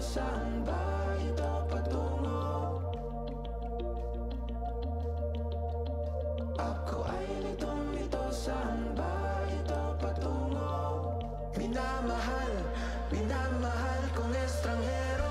Saan ba ito patungo? Ako ay litong-lito, saan ba ito patungo? Minamahal, minamahal kong estranghero.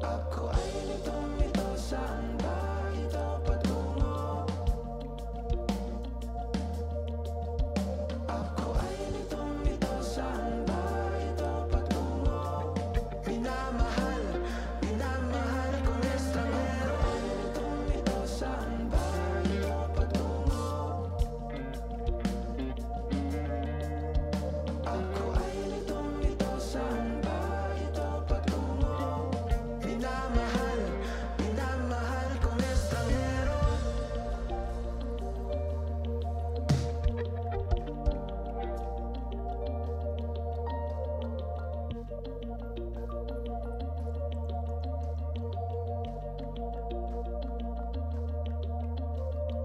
Ako ay litong-lito, saan ba ito patungo? Ako ay litong-lito, saan ba ito patungo? Minamahal, minamahal kong estranghero. Ako ay litong-lito, saan ba ito patungo? Ako ay litong-lito, saan ba ito patungo? Minamahal, minamahal kong estranghero.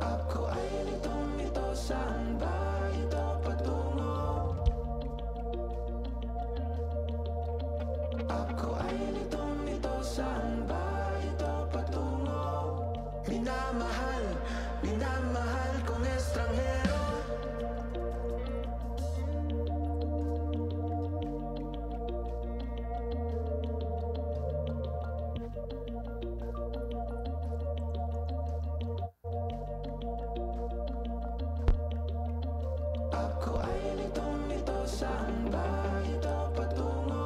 Ako ay litong-lito, saan ba ito patungo? Ako ay litong-lito, saan ba ito patungo? Minamahal, minamahal kong estranghero. Ako ay litong-lito, saan ba ito patungo?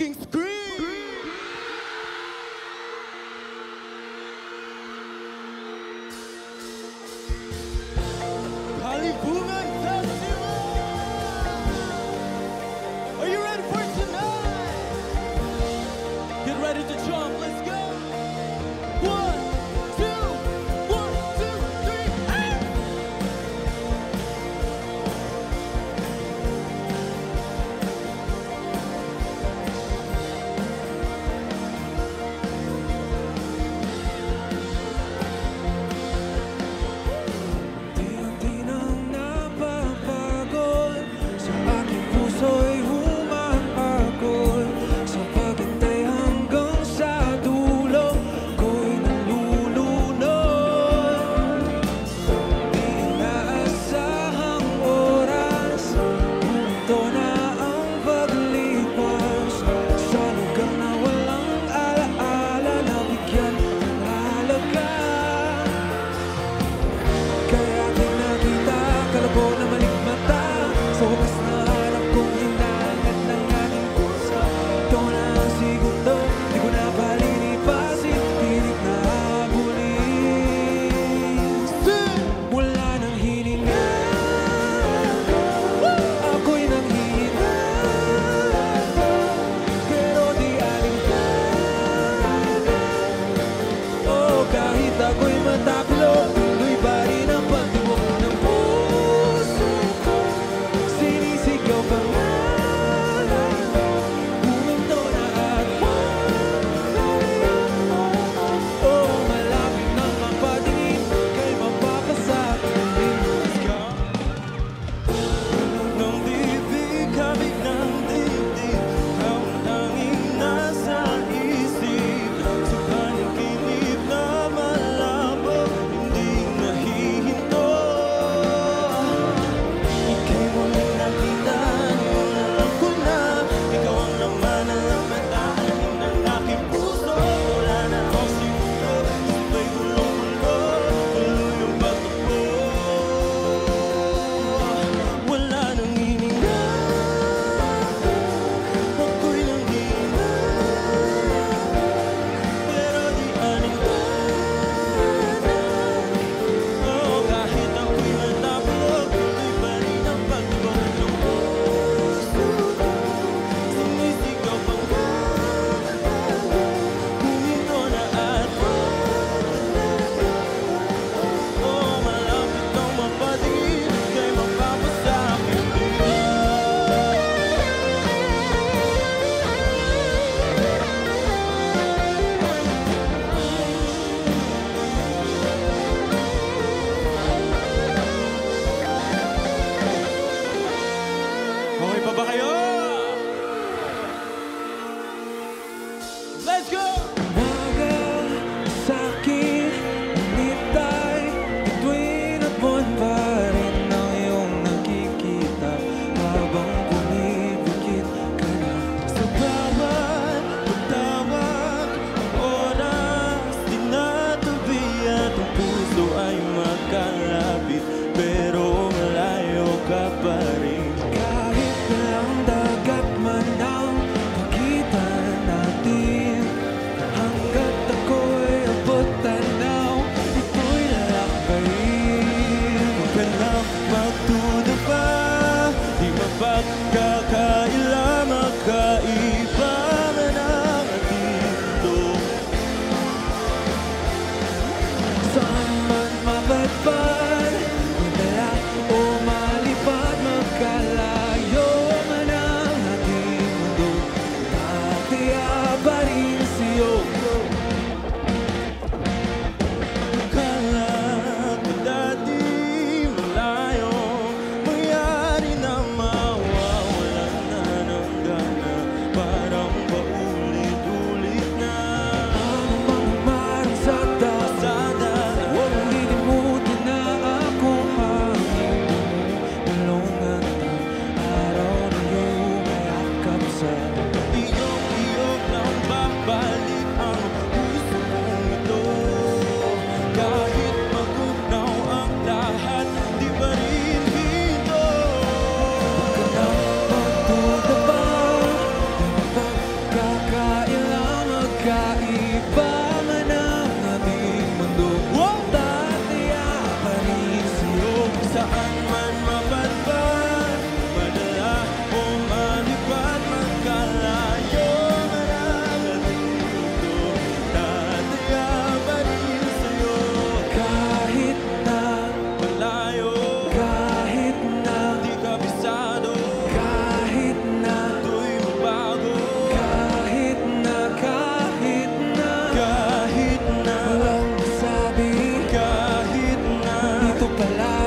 fucking scream! Kalipungan Festival! Are you ready for tonight? Get ready to jump, let's go! 1, 2, 3, hey!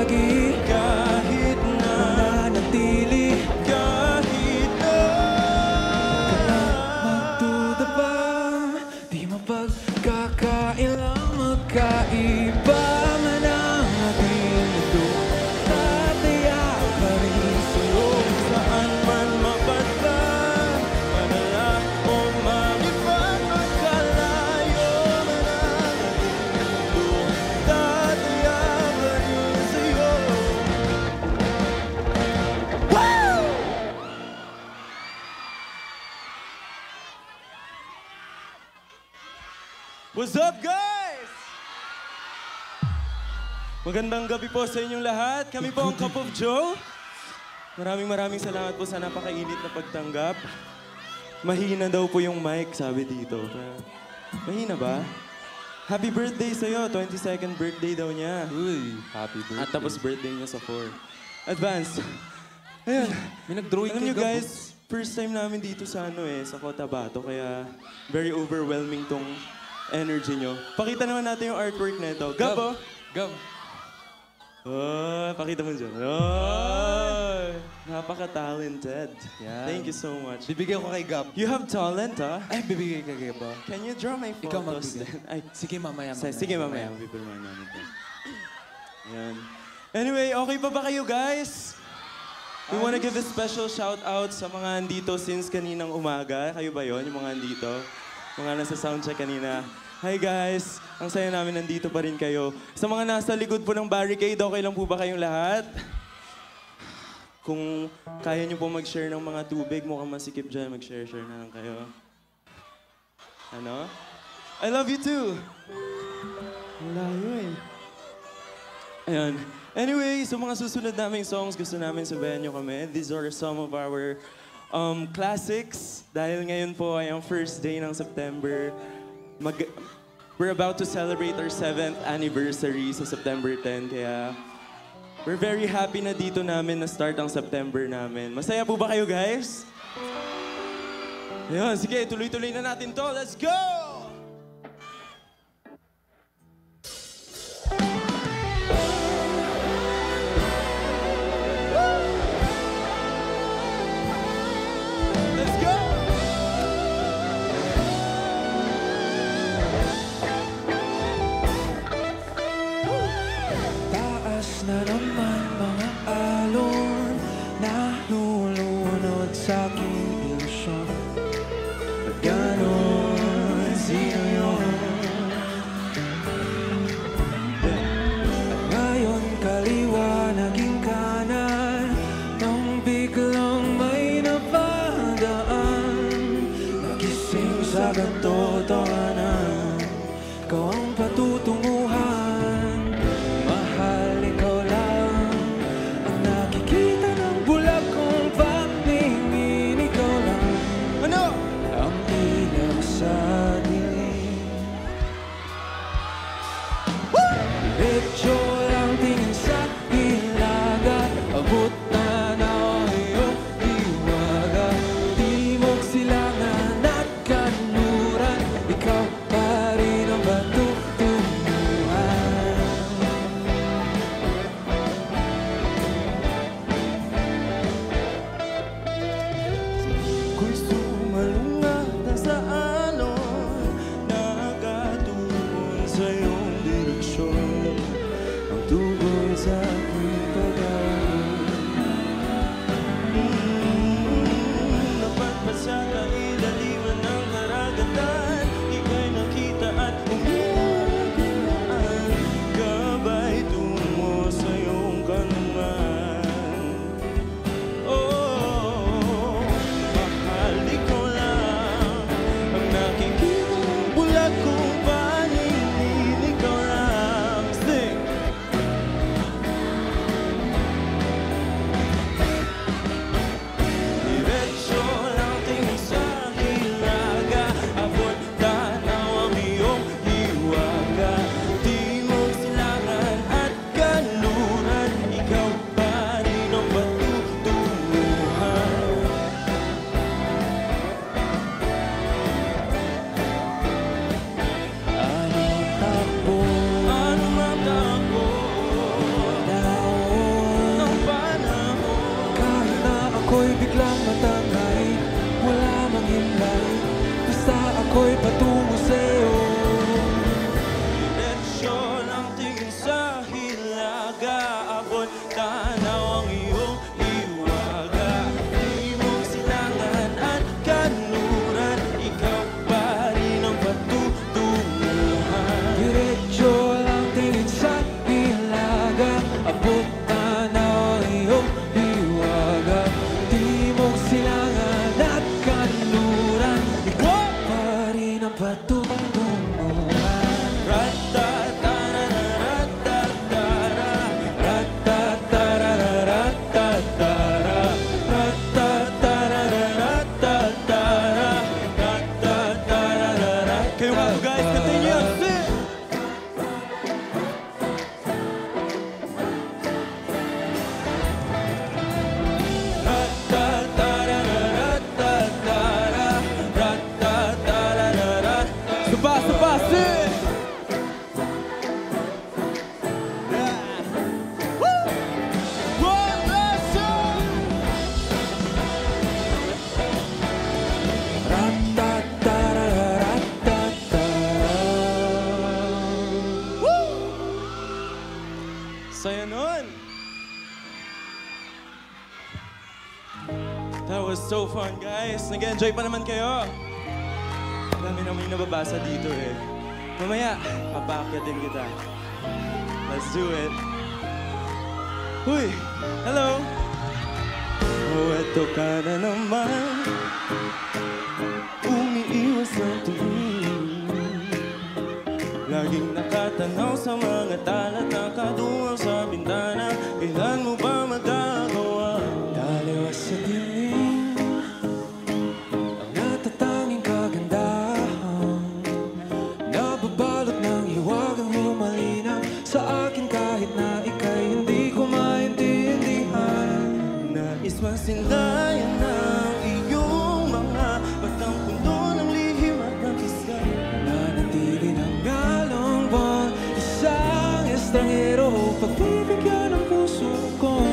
lagi kahit na nananatili kahit na magduda pa di mapagkakailang magkaiba man ang ating mundo tataya pa rin sa'yo saan man mapadla madala o mamipag magkalayo man ang ating mundo tataya pa rin sa'yo. Woo! What's up, guys? Magandang gabi po sa inyong lahat. Kami po ang Cup of Joe. Maraming salamat po sa napakainit na pagtanggap. Mahina daw po yung mic, sabi dito. Mahina ba? Happy birthday sa'yo. 22nd birthday daw niya. Uy, happy birthday. At tapos birthday niya sa 4. Advance. Ayan. May nag-drawing Alam kay niyo Gab, guys, first time namin dito sa sa Cotabato. Kaya very overwhelming tong energy nyo. Pakita naman natin yung artwork na ito. Gab, oh. Gab. Oh, pakita mo dyan. Oh, napaka-talented. Yan. Thank you so much. Bibigyan ko kay Gab. You have talent, ha? Ay, bibigay kay Gab ba? Can you draw my Ikaw photos magbigay. then? Ay, Sige, mamaya. sige, mamaya. Pipirmahan namin ito. Ayan. Anyway, okay pa ba kayo, guys? We wanna give a special shout out sa mga andito since kaninang umaga. Kayo ba yon yung mga andito? Mga nasa soundcheck kanina. Hi guys! Ang saya namin nandito pa rin kayo. Sa mga nasa likod po ng barricade, okay lang po ba kayong lahat? Kung kaya niyo po mag-share ng mga tubig, mukhang masikip dyan, mag-share na lang kayo. Ano? I love you too! Ang layo eh. Ayan. Anyway, sa mga susunod naming songs, gusto namin sabayan nyo kami. These are some of our classics. Dahil ngayon po ay ang first day ng September. We're about to celebrate our 7th anniversary sa September 10. Kaya we're very happy na dito namin na start ang September namin. Masaya po ba kayo, guys? Ayan, sige, tuloy-tuloy na natin to. Let's go! Let's go! Taas na naman mga alon nalulunod sa aking ilusyon. Ba't ganon? Sino yun? At ngayon kaliwa naging kanan nang biglang may napadaan. Nagising sa katotohanan, ikaw ang patutunguhan. Mahal, ikaw lang ako'y patungo sa'yo. Diretsyo ng tingin sa hilaga, abot tanaw ang iyong hiwaga. Di mo silangan at kanluran, ikaw pa rin ang patutunguhan. Diretso lang tingin sa hilaga, abot tanaw ang iyong hiwaga. Di mo silangan at kanluran, ikaw pa rin ang patutunguhan. Ratatatararatatara, ratatatararatatara, ratatatararatatara, ratatararara. Kayo nga po guys, continue! Sing! Ratatatararatatara, ratatatarara. Supa, supa, sing! One last song! Saya nun! That was so fun, guys. Nag-enjoy pa naman kayo. Dami naman yung nababasa dito eh. Mamaya, papaakyat din kita. Let's do it. Uy! Hello! Oh, eto ka na naman. Umiiwas ng tingin. Laging nakatanaw sa mga talata, kadungaw sa bintana. Kailan mo ba magagawa? Taliwas sa dilim, ang natatanging kagandahan, nababalot ng hiwagang humalinaw sa akin kahit na ika'y hindi ko maintindihan. Nais masindayan ng iyong mga batang puno ng lihim at ng kisay. Nanatili ng galong buwan, isang estranghero, pagbibigyan ng puso ko.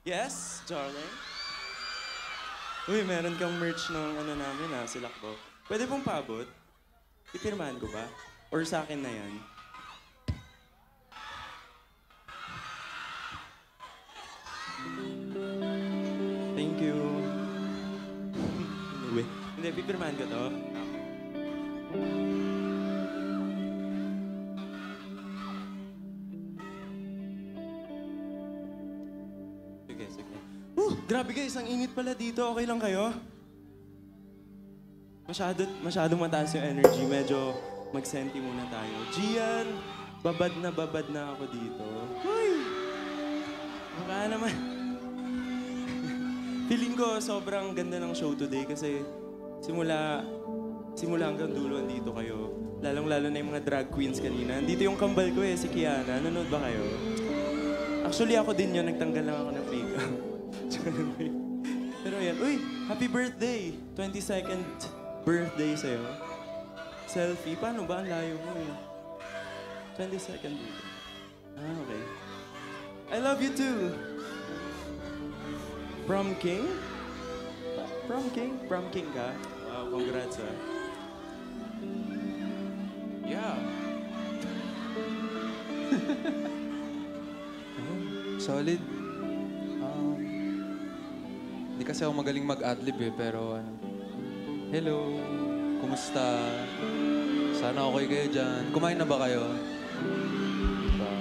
Yes, darling? Uy, meron kang merch ng ano namin Silakbo. Pwede pong paabot? Ipirmahan ko ba? Or sa akin na yan? Thank you. Anyway, hindi, pipirmahan ko to. Sige, sige. Grabe guys, ang init pala dito. Okay lang kayo? Masyadong mataas yung energy. Medyo mag-senti muna tayo. Gian, babad na ako dito. Uy! Baka naman. Feeling ko sobrang ganda ng show today kasi simula hanggang dulo andito kayo. Lalong-lalo na yung mga drag queens kanina. Andito yung kambal ko si Kiana. Nanonood ba kayo? Actually ako din yun. Nagtanggal lang ako ng makeup. Pero yan. Uy! Happy birthday! 22nd birthday sa'yo. Selfie. Paano ba? Ang layo mo 22nd birthday. Okay. I love you too! Prom King? Prom King? Prom King ka? Wow, congrats Yeah. Solid. Hindi kasi ako magaling mag-adlib pero hello, kumusta? Sana okay kayo dyan. Kumain na ba kayo? Diba?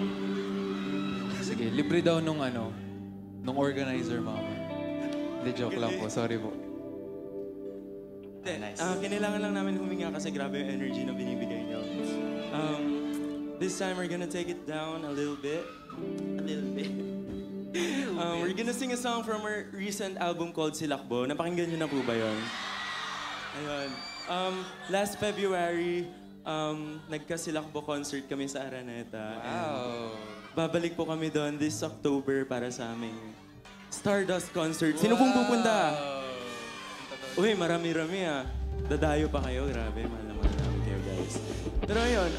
Sige, libre daw nung organizer mama. Hindi, joke lang po. Sorry po. Nice. Kinailangan lang namin huminga kasi grabe yung energy na binibigay niyo. This time we're gonna take it down a little bit. We're gonna sing a song from our recent album called Silakbo. Napakinggan niyo na po ba yun? Ayun. Last February, nagka-Silakbo concert kami sa Araneta. Wow. Babalik po kami doon this October para sa aming Stardust concert. Sino pong pupunta? Uy, marami-rami Dadayo pa kayo. Grabe, mahal naman namin kayo guys. Pero ayun,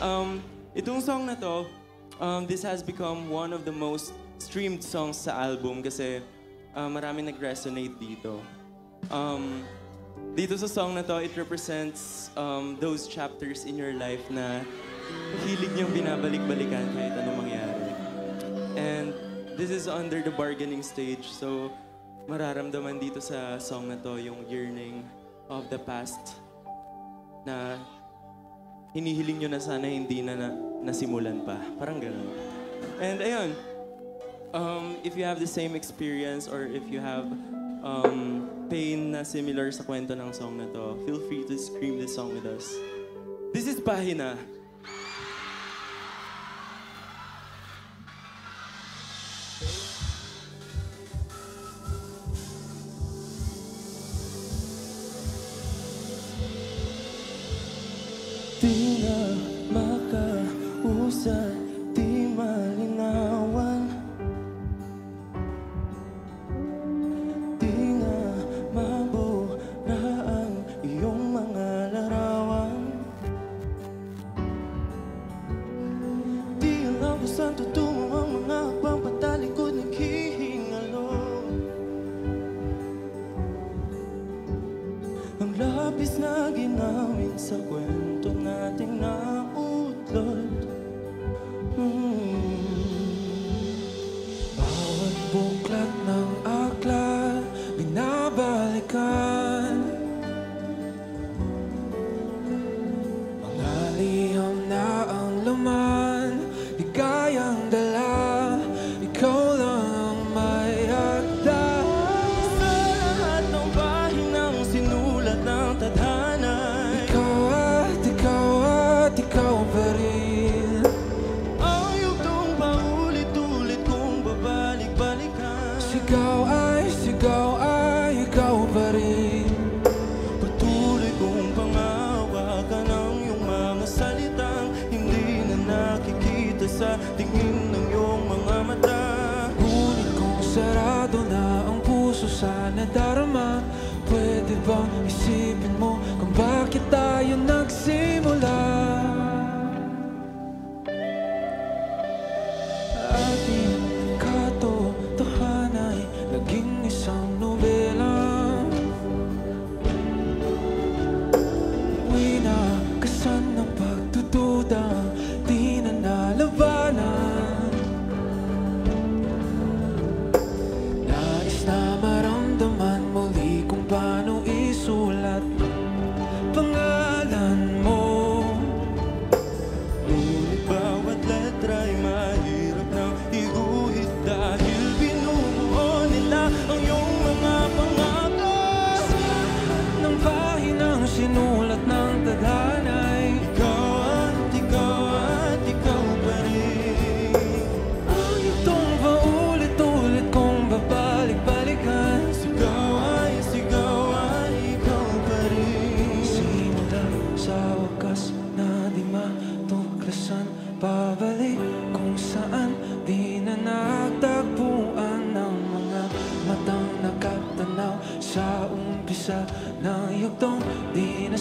itong song na to, this has become one of the most streamed songs sa album kasi marami nag-resonate dito. Dito sa song na to, it represents those chapters in your life na hilig niyong binabalik-balikan kahit anong mangyari. And this is under the bargaining stage, so mararamdaman dito sa song na to yung yearning of the past na hinihiling nyo na sana hindi na nasimulan pa. Parang ganun. And ayun, if you have the same experience or if you have pain na similar sa kwento ng song na to, feel free to scream this song with us. This is Pahina. Di na makausap, di malinawan. Di na mabura ang iyong mga larawan. Di alam kung saan tutungo ang mga hakbang patalikod naghihingalo. Ang labis na ginawin sa kwento nating nautlot. Bawat buklat ng aklat binabalikan. Mga liham na ang laman di kayang dala. Ikaw lang ang may akda. Sa lahat ng pahinang sinulat ng tadhana, Ikaw pa rin. ang yugtong paulit-ulit kong babalik-balikan. Sigaw ay ikaw pa rin. Patuloy kong pangawakan ang iyong mga salitang hindi na nakikita sa tingin ng iyong mga mata. Ngunit kung sarado na ang puso sa nadarama, pwede bang isipin mo kung bakit tayo nagsimula? Ating katotohanan ay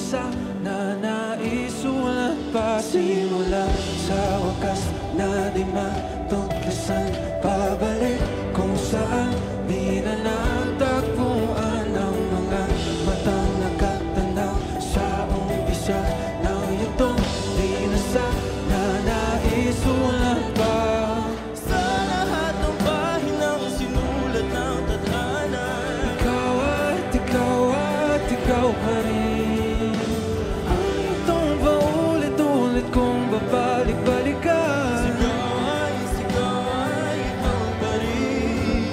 sana naisulat pa. Simula sa wakas na di matuklasan, pabalik kung saan di na natagpuan ang mga matang nakatanaw sa umpisa ng yugtong di na sana naisulat pa. Sa lahat ng pahinang sinulat ng tadhana, Ikaw pa rin. Ang itong paulit-ulit kong babalik-balikan. Sigaw ay ikaw pa rin.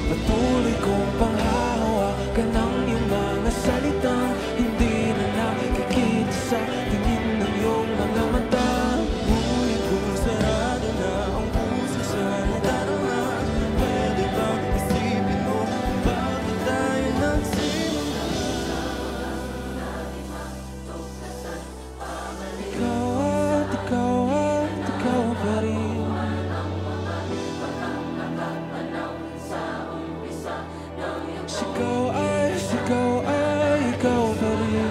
Patuloy kong panghahawakan ang iyong mga salitang hindi na nakikita sa tingin ng iyong mga mata. Ngunit kung sarado na ang puso sa nadarama, pwede bang isipin mo bakit tayo nagsimula? Ikaw pa rin. Sigaw ay ikaw pa rin. Sigaw ay ikaw pa rin.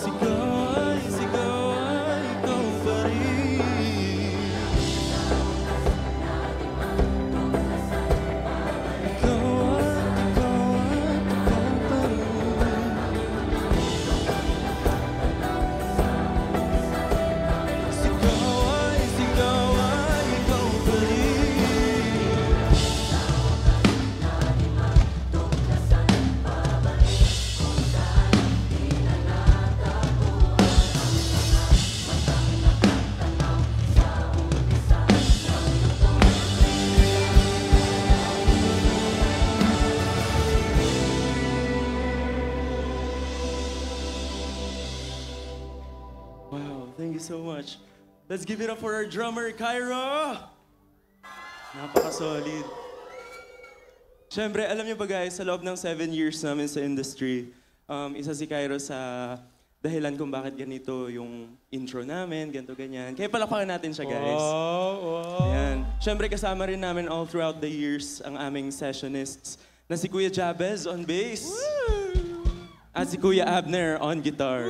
Sigaw ay ikaw pa rin. Wow, thank you so much. Let's give it up for our drummer, Cairo! Napaka-solid. Siyempre, alam niyo ba guys, sa loob ng 7 years namin sa industry, isa si Cairo sa dahilan kung bakit ganito yung intro namin, ganito ganyan. Kaya palakpakan natin siya guys. Ayan. Siyempre, kasama rin namin all throughout the years ang aming sessionists na si Kuya Jabez on bass. At si Kuya Abner on guitar.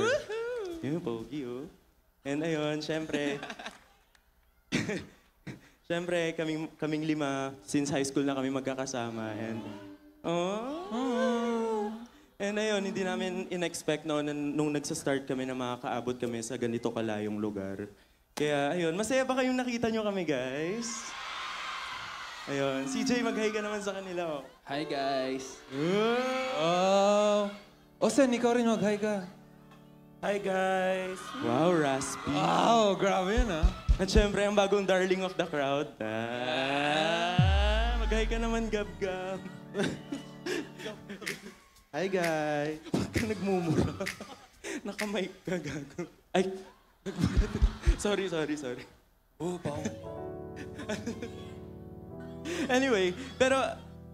Yun, pogi, oh. And ayun, syempre, syempre, kaming lima, since high school na kami magkakasama. And ayun, hindi namin in-expect nung nagsa-start kami na makakaabot kami sa ganito kalayong lugar. Kaya ayun, masaya ba kayong nakita nyo kami, guys? Ayun, CJ, mag-hi ka naman sa kanila, oh. Hi guys. Oh, Sen, ikaw rin mag-hi ka. Hi guys! Wow, raspy. Wow, grabe yun ah. At syempre, ang bagong darling of the crowd. Mag-hi ka naman, Gab-Gab. Hi, guys. Huwag ka nagmumura. Naka-mic ka, gago. Ay, sorry. Oh, pao. Anyway, pero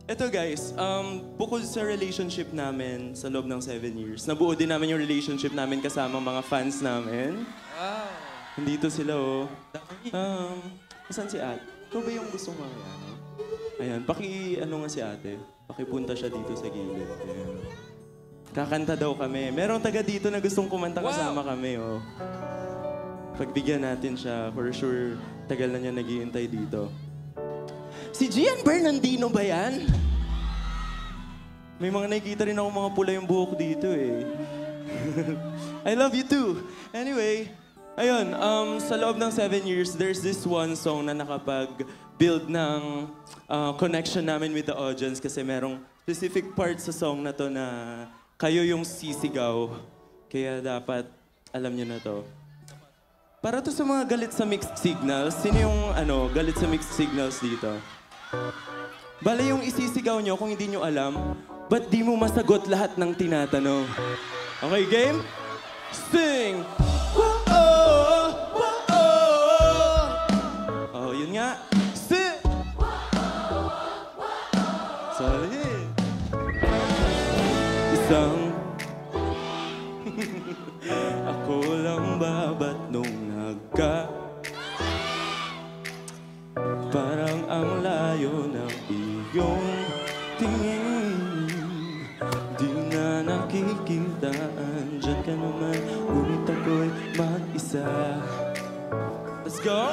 eto guys, bukod sa relationship namin sa loob ng 7 years, nabuo din namin yung relationship namin kasama mga fans namin. Wow. Nandito sila, oh. Saan si ate? Ikaw ba yung gusto mo kaya, no? Ayan, nga si ate. Pakipunta siya dito sa gilid. Ayan. Kakanta daw kami. Merong taga dito na gustong kumanta kasama kami, oh. Pagbigyan natin siya, for sure, tagal na niya naghihintay dito. Si Gian Bernardino ba yan? May mga nakikita rin ako mga pula yung buhok dito eh. I love you too. Anyway, ayun, sa loob ng 7 years, there's this one song na nakapag-build ng connection namin with the audience kasi merong specific part sa song na to na kayo yung sisigaw. Kaya dapat alam nyo na to. Para to sa mga galit sa mixed signals, sino yung galit sa mixed signals dito? Bale yung isisigaw nyo kung hindi nyo alam, ba't di mo masagot lahat ng tinatanong? Okay, game? Sing! Whoa-oh! Whoa-oh! Oh, yun nga. Sing! Solid. Isang Ako lang ba ba't nung parang ang layo ng iyong tingin. Di na nakikita, andyan ka naman, ngunit ako'y mag-isa. Let's go!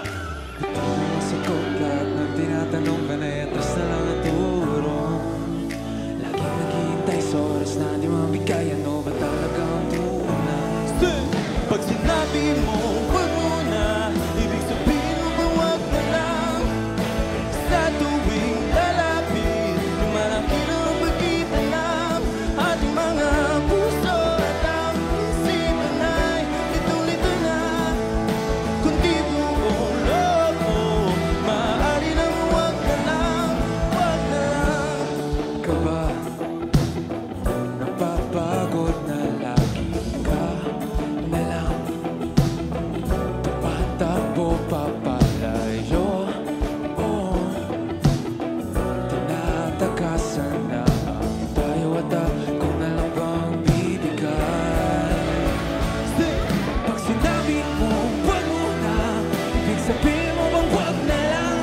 Sagot lahat ng tinatanong ka na atras na lang ang turo. Laging naghihintay sa oras na di mabigay. Ano ba talaga ang tunay? Pag sinabi mo, wag mo na, ibig sabihin mo ba wag na lang? Sa tuwing lalapit, lumalaki ng pagitan ng ating mga puso at ang isipan ay litong-lito na. Kung di buong loob mo, maaari nang wag na lang, wag na lang. Ka ba napapagod na lagi ka na lang tumatakbo papalayo? Oh, tinatakasan na ang tayo at ako na lang bang bibigay? Pag sinabi mo, wag mo na, ibig sabihin mo bang wag na lang?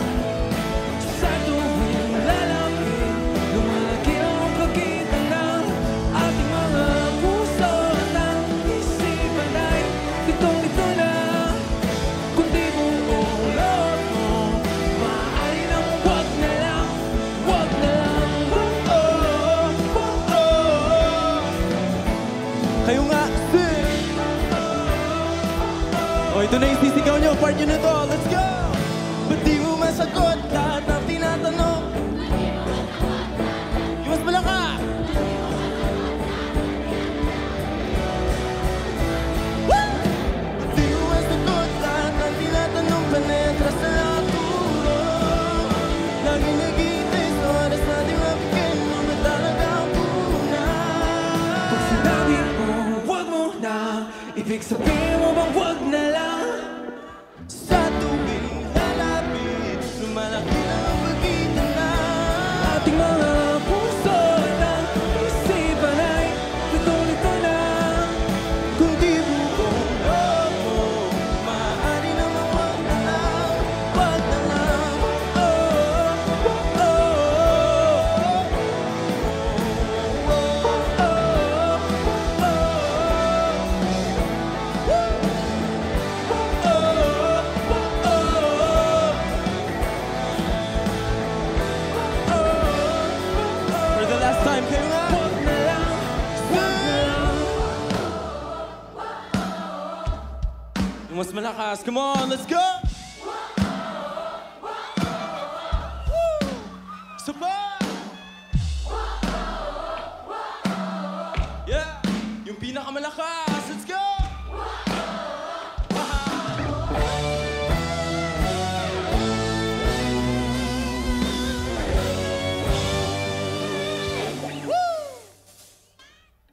Sa tuwing lalapit, lumalaki ang pagitan ng ating mga puso at ang isipan ay litong-lito na. Kung di buong loob mo, maaari nang wag na lang, wag na lang. Oh, oh, oh. Kayo nga, oh, ito na yung sisigaw nyo, part nyo na to, let's go! Ba't di mo masagot lahat ng tinatanong? Yung mas malakas! Woo! Ba't di mo masagot lahat ng tinatanong? Panetras na ang tulong. Lagi naghihintay sa oras na di mabigay mo ba talaga ang tunay? Pag sinabi mo, wag mo na, ibig sabihin mo bang wag na lang? Sa tuwing lalapit, lumalaki na ang pagitan na Ating mga puso at ang isipan ay litong-lito na. kung di buong loob mo, maaari naman wag na lang, wag na lang. Oh, oh, For the last time, kayo nga. Wag na lang, wag na lang. Yung mas malakas, come on, let's go! Woo! Super! Yeah! Yung pinakamalakas, let's go!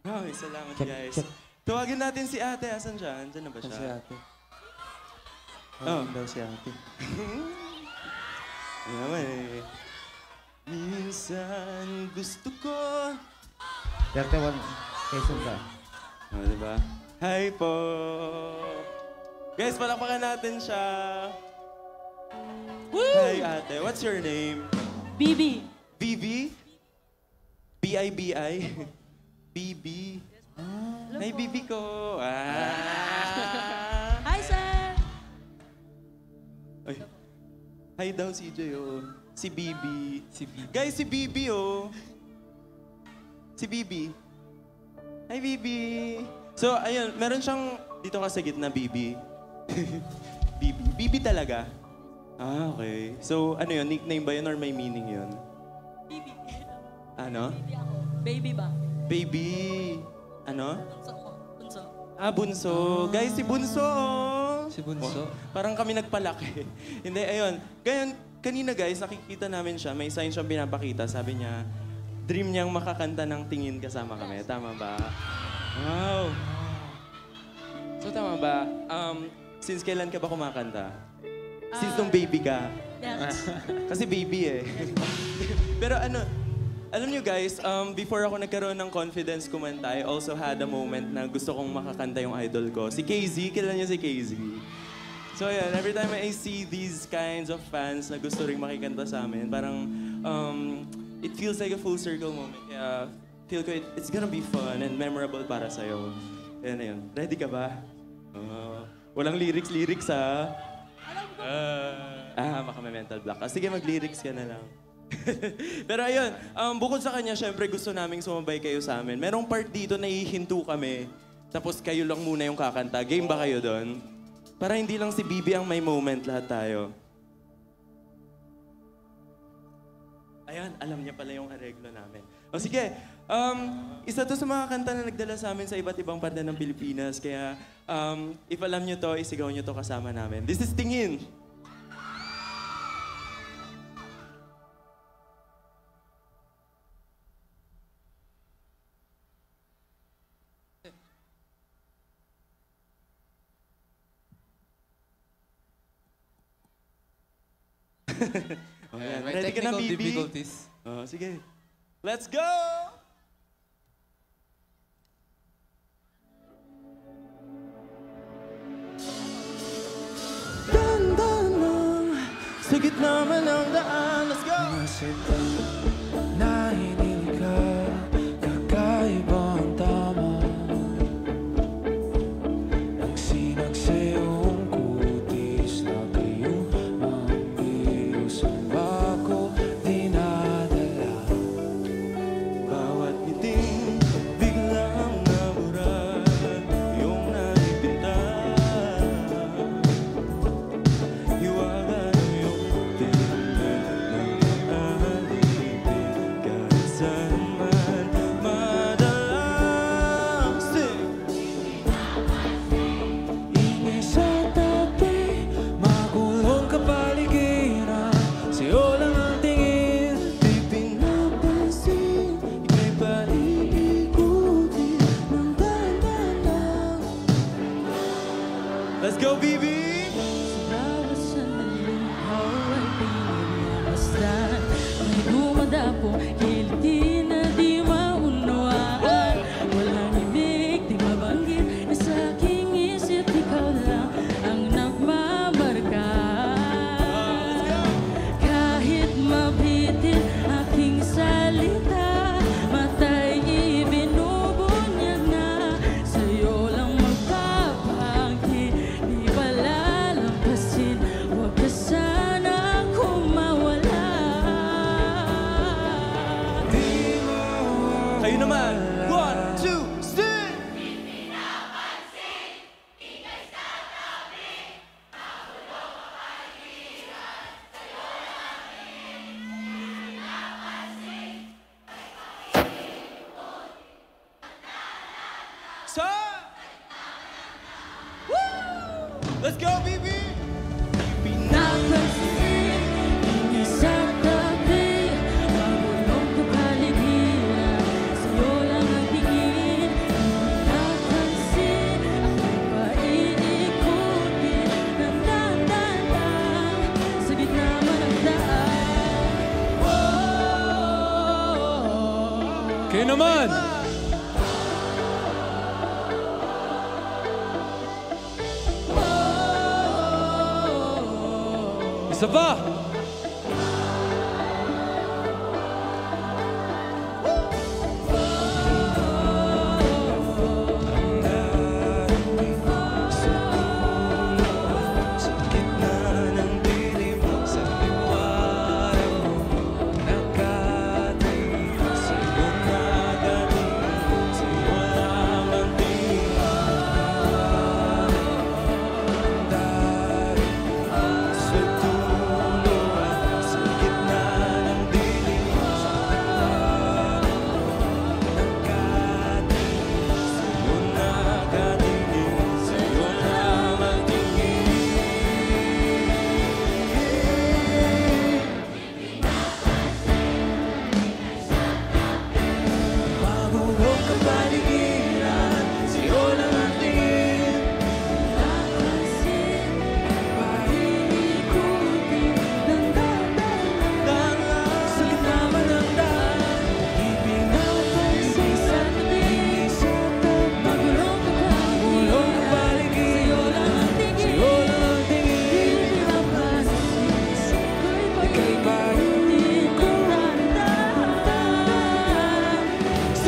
Ay, salamat guys. Tawagin natin si ate. Asan siya? Andyan na ba Si siya? ate. Oh. Daw si ate. Ano naman eh. Minsan gusto ko. 31 Quezon ka. Oh, diba? Hi po! Guys, palakpakan natin siya. Hi ate. What's your name? Bibi. Bibi? B-I-B-I? Bibi. Hi, Bibi ko. Hi, sir. Ay. Hi daw, CJ, oh. Si Bibi. Si Bibi. Guys, si Bibi, oh. Si Bibi. Hi, Bibi. So, ayun, meron siyang dito ka sa gitna, Bibi. Bibi. Bibi talaga? Ah, okay. So, ano yun? Nickname ba yun or may meaning yun? Bibi. Ano? Bibi ako. Baby ba? Baby. Ano? Bunso ko. Bunso. Ah, Bunso. Guys, si Bunso, oh. Si Bunso. Parang kami nagpalaki. Hindi, ayun. Ganyan, kanina guys, nakikita namin siya. May sign siyang pinapakita. Sabi niya, dream niyang makakanta ng Tingin kasama kami. Tama ba? Wow. So, tama ba? Since kailan ka ba kumakanta? Since nung baby ka? Yes. Kasi baby eh. Pero ano, Alam nyo guys, before ako nagkaroon ng confidence kumanta, I also had a moment na gusto kong makakanta yung idol ko. Si KZ, kilala niyo si KZ? So ayan, every time I see these kinds of fans na gusto rin makikanta sa amin, parang it feels like a full circle moment. Kaya feel ko it's gonna be fun and memorable para sa'yo. Ayan na yun. Ready ka ba? Walang lyrics ha? Baka may mental block. Sige, mag-lyrics ka na lang. Pero ayun, bukod sa kanya, syempre gusto naming sumabay kayo sa amin. Merong part dito na hihinto kami, tapos kayo lang muna yung kakanta. Game ba kayo doon? Para hindi lang si Bibi ang may moment, lahat tayo. Ayun, alam niya pala yung areglo namin. O sige, isa to sa mga kanta na nagdala sa amin sa iba't ibang parte ng Pilipinas. Kaya if alam niyo to, isigaw niyo to kasama namin. This is Tingin! May Ready ka na, technical Bibi? difficulties. Sige. Let's go! Dan-dan lang sa gitna man ng daan. Let's go! Masita na hinilig ka, kakaibang tama. Ang sinagsayong kutis na kayong mambiyos ang bako dinadala. Bawat ngiting biglang nabura yung nalipinta. Hiwaga ng iyong tingnan ng alipin kahit saan man madalang. Ingay sa tabi, magulong kapaligiran, sa'yo lang ang tingin. Di pinapansin, ika'y paiikutin ng dahan-dahan. Let's go, Bibi! Bawat sandaling ikaw ay pinagmasdan. May dumadapo, kiliti na di maunawaan. Walang ibig, di mabanggit, na sa aking isip ikaw lang ang nagmamarka. Kahit mabitin aking salita, mata'y ibinubunyag na. Sa'yo lang magpapangki, di palalampasin. Huwag ka sana akong mawala. Kayo naman! 1, 2, sing! Stop! Woo! Let's go, Bibi! Napansin, hindi sa tabi, magulong kapaligiran, sa'yo lang ang tingin. Napansin, ako'y paiikutin ng dahan-dahan, sa gitna man ng daan. Kayo naman! Isa pa! Sa gitna ng dilim, sa liwanag mo nagkatayo. Sa iyong nagaling, sa iyo lamang tingin. Sa dulo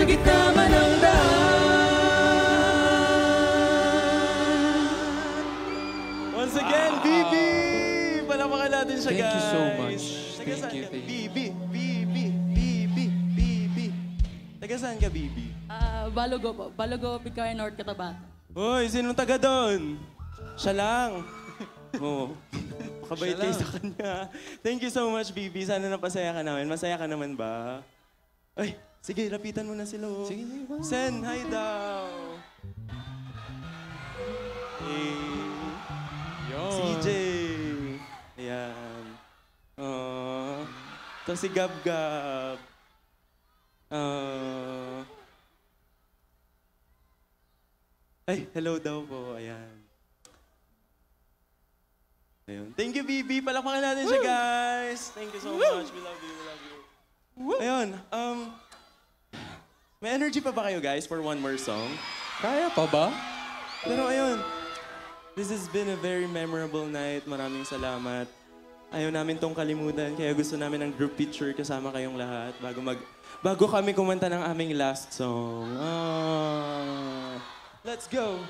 gitna man ng Once again, Bibi! Palamakan natin siya, Thank guys. you so much. Taga saan Thank you, ka? thank you. Bibi, Bibi, Bibi, Bibi. Taga saan ka, Bibi? Balogo po. Balogo, Picayo North, Cotabato. Hoy, sinong taga doon? Siya lang. Oo. Pakabait Siya kayo lang. sa kanya. Thank you so much, Bibi. Sana napasaya ka namin. Masaya ka naman ba? Ay, sige, lapitan mo na sila. Oh. Sige, ba? Sen, hi daw. Hey. CJ. Ayan. Ito si Gab Gab. Ay, hello daw po. Ayan. Ayun. Thank you, Bibi. Palakpakan natin siya, guys. Thank you so much. We love you. We love you. Ayun. May energy pa ba kayo, guys, for one more song? Kaya pa ba? Pero ayun, this has been a very memorable night. Maraming salamat. Ayaw namin tong kalimutan, kaya gusto namin ng group picture kasama kayong lahat bago kami kumanta ng aming last song. Let's go!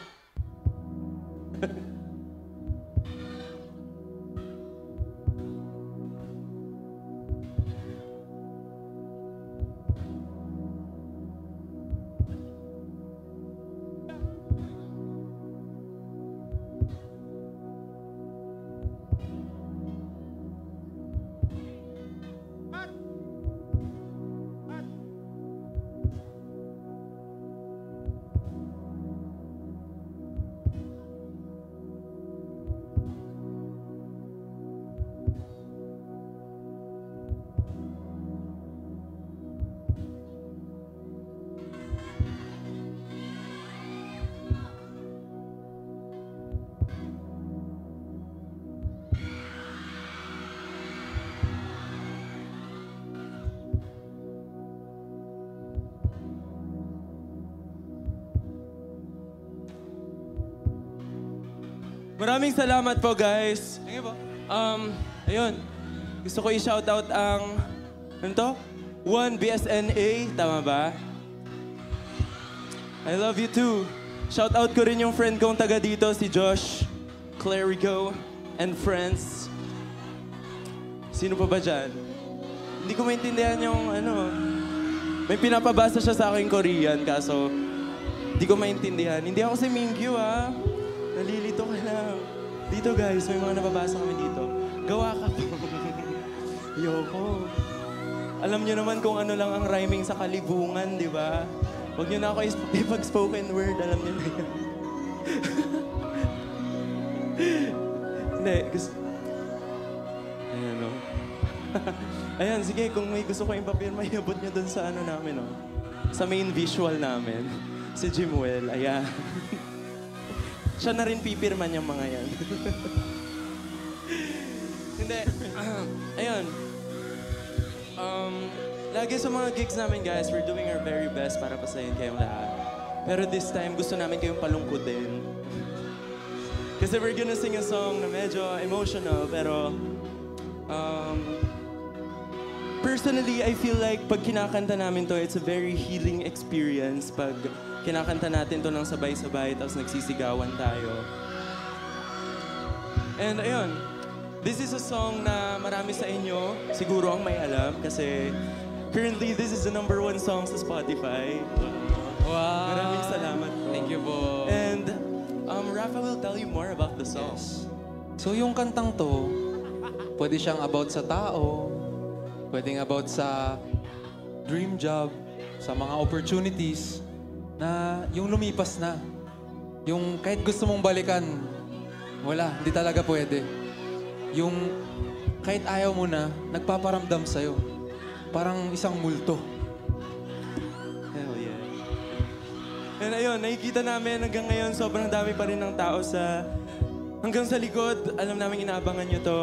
Maraming salamat po, guys. Sige po. Ayun. Gusto ko i-shoutout ang, ano to? 1BSNA, tama ba? I love you too. Shoutout ko rin yung friend kong taga dito, si Josh, Clerigo, and friends. Sino pa ba dyan? Hindi ko maintindihan yung ano. May pinapabasa siya sa akin Korean, kaso hindi ko maintindihan. Hindi ako si Mingyu, ah. Nalilito ka lang. Dito, guys, may mga nababasa kami dito. Gawa ka po. Yoko. Alam niyo naman kung ano lang ang rhyming sa kalibungan, di ba? Huwag niyo na ako ipag-spoken word, alam niyo na yan. Hindi, gusto... Ayan, no? Ayan, sige, kung may gusto ko ipapirma, iabot niyo dun sa ano namin, no? Sa main visual namin. Si Jimwell, ayan. Siya na rin pipirma niyang mga yan. Hindi. Ayun. Lagi sa mga gigs namin, guys, we're doing our very best para pasayin kayong lahat. Pero this time, gusto namin kayong palungkutin. Kasi we're gonna sing a song na medyo emotional, pero... personally, I feel like pag kinakanta namin to, it's a very healing experience. Pag kinakanta natin to ng sabay-sabay, tapos nagsisigawan tayo. And ayun, this is a song na marami sa inyo siguro ang may alam kasi currently this is the #1 song sa Spotify. Wow. Maraming salamat po. Thank you po. And Rafa will tell you more about the song. So yung kantang to, pwede siyang about sa tao, pwedeng about sa dream job, sa mga opportunities na yung lumipas na. Yung kahit gusto mong balikan, wala, hindi talaga pwede. Yung kahit ayaw mo na, nagpaparamdam sa'yo. Parang isang multo. Hell yeah. And ayun, nakikita namin hanggang ngayon sobrang dami pa rin ng tao hanggang sa likod. Alam namin inaabangan nyo to.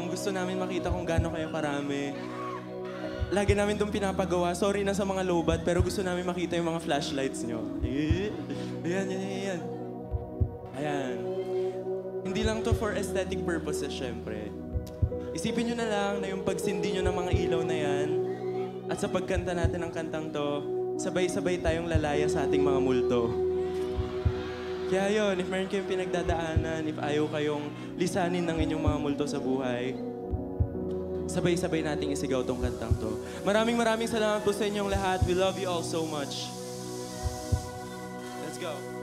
Gusto namin makita kung gaano kayo karami. Lagi namin itong pinapagawa. Sorry na sa mga lowbat, pero gusto namin makita yung mga flashlights nyo. Ayan. Ayan. Hindi lang to for aesthetic purposes, syempre. Isipin nyo na lang na yung pagsindi nyo ng mga ilaw na yan at sa pagkanta natin ng kantang to, sabay-sabay tayong lalaya sa ating mga multo. Kaya yun, if meron kayong pinagdadaanan, if ayaw kayong lisanin ng inyong mga multo sa buhay, sabay-sabay nating isigaw tong kantang to. Maraming salamat po sa inyong lahat. We love you all so much. Let's go.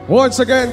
Once again,